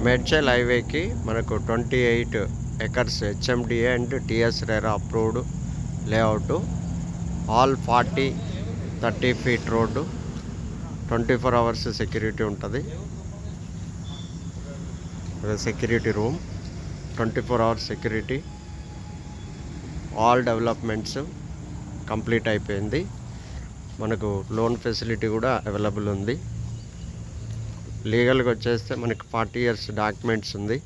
మేడ్చల్ హైవేకి మనకు 28 acres HMDA and TS RERA approved layout. All 30 feet road. 24 hours security ఉంటుంది. Security room, 24 hours security. All developments complete అయిపోయింది. మనకు loan facility కూడా available ఉంది. లీగల్గా వచ్చేస్తే మనకి 40 years డాక్యుమెంట్స్ ఉంది.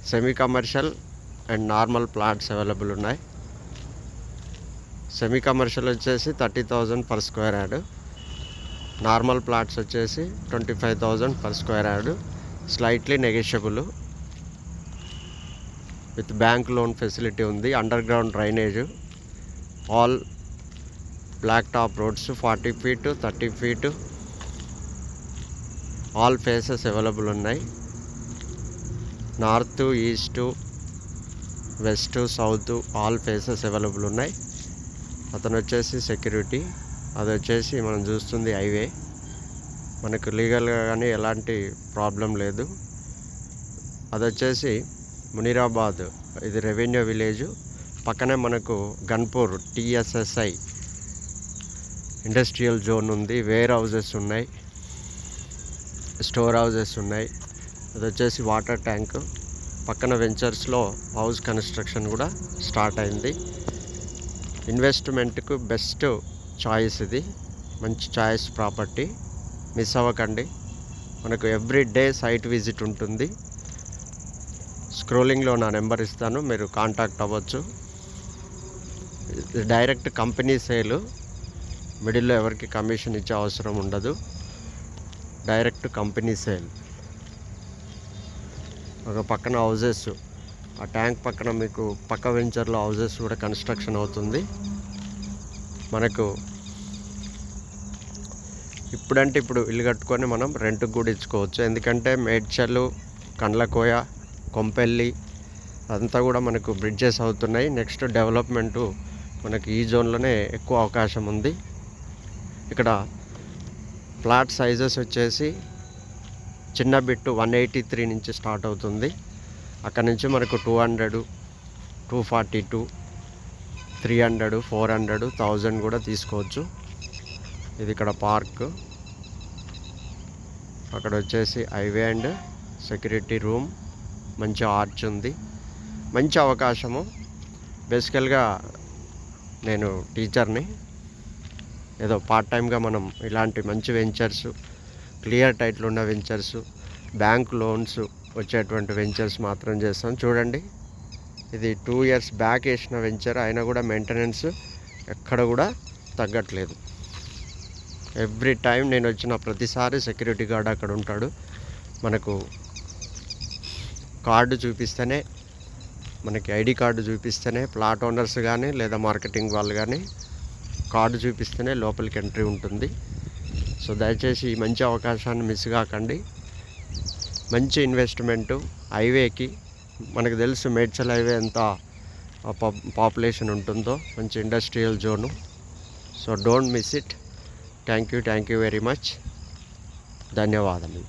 Semi commercial and normal plots available ఉన్నాయి. సెమీ కమర్షియల్ వచ్చేసి 30,000 per square yard. Normal plots వచ్చేసి 25,000 per square yard. Slightly negotiable with bank loan facility ఉంది. Underground drainage, all black top roads, 40 feet, 30 feet, all faces available ఉన్నాయి. North, east, west, south all faces available ఉన్నాయి. అతను వచ్చేసి security, అది వచ్చేసి మనం చూస్తుంది హైవే. మనకు లీగల్గా కానీ ఎలాంటి ప్రాబ్లం లేదు. అది వచ్చేసి మునీరాబాద్, ఇది రెవెన్యూ విలేజ్. పక్కనే మనకు గన్పూర్ TSSI ఇండస్ట్రియల్ జోన్ ఉంది. వేర్ హౌజెస్ ఉన్నాయి, స్టోర్ హౌజెస్ ఉన్నాయి. అది వచ్చేసి వాటర్ ట్యాంక్. పక్కన వెంచర్స్లో హౌస్ కన్స్ట్రక్షన్ కూడా స్టార్ట్ అయింది. ఇన్వెస్ట్మెంట్కు బెస్ట్ చాయిస్ ఇది. మంచి చాయిస్ ప్రాపర్టీ, మిస్ అవ్వకండి. మనకు ఎవ్రీ డే సైట్ విజిట్ ఉంటుంది. స్క్రోలింగ్లో నా నెంబర్ ఇస్తాను, మీరు కాంటాక్ట్ అవ్వచ్చు. డైరెక్ట్ కంపెనీ సేలు, మిడిల్లో ఎవరికి కమిషన్ ఇచ్చే అవసరం ఉండదు. Direct company sale. ఒక పక్కన హౌజెస్, ఆ ట్యాంక్ పక్కన మీకు పక్క వెంచర్లో హౌజెస్ కూడా కన్స్ట్రక్షన్ అవుతుంది. మనకు ఇప్పుడంటే ఇప్పుడు ఇల్లు కట్టుకొని మనం రెంట్కి కూడా ఇచ్చుకోవచ్చు. ఎందుకంటే మేడ్చల్, కండ్లకోయ, కొంపెల్లి అదంతా కూడా మనకు బ్రిడ్జెస్ అవుతున్నాయి. నెక్స్ట్ డెవలప్మెంటు మనకి ఈ జోన్లోనే ఎక్కువ అవకాశం ఉంది. ఇక్కడ ప్లాట్ సైజెస్ వచ్చేసి చిన్న బిట్టు 183 నుంచి స్టార్ట్ అవుతుంది. అక్కడ నుంచి మనకు 200, 242, 300, 400, 1000 కూడా తీసుకోవచ్చు. ఇది ఇక్కడ పార్క్. అక్కడ వచ్చేసి హైవే అండ్ సెక్యూరిటీ రూమ్, మంచి ఆర్చ్ ఉంది. మంచి అవకాశము. బేసికల్గా నేను టీచర్ని. ఏదో పార్ట్ టైమ్గా మనం ఇలాంటి మంచి వెంచర్స్, క్లియర్ టైటిల్ ఉన్న వెంచర్స్, బ్యాంక్ లోన్స్ వచ్చేటువంటి వెంచర్స్ మాత్రం చేస్తాం. చూడండి, ఇది 2 years బ్యాక్ వేసిన వెంచర్, అయినా కూడా మెయింటెనెన్స్ ఎక్కడ కూడా తగ్గట్లేదు. ఎవ్రీ టైం నేను వచ్చిన ప్రతిసారి సెక్యూరిటీ గార్డ్ అక్కడ ఉంటాడు. మనకు కార్డు చూపిస్తేనే, మనకి ఐడి కార్డు చూపిస్తేనే ప్లాట్ ఓనర్స్ కానీ లేదా మార్కెటింగ్ వాళ్ళు కానీ కార్డు చూపిస్తేనే లోపలికి ఎంట్రీ ఉంటుంది. సో దయచేసి ఈ మంచి అవకాశాన్ని మిస్ కాకండి. మంచి ఇన్వెస్ట్మెంటు హైవేకి. మనకు తెలుసు మేడ్చల్ హైవే ఎంత పాపులేషన్ ఉంటుందో. మంచి industrial zone. So don't miss it. Thank you very much. ధన్యవాదాలు.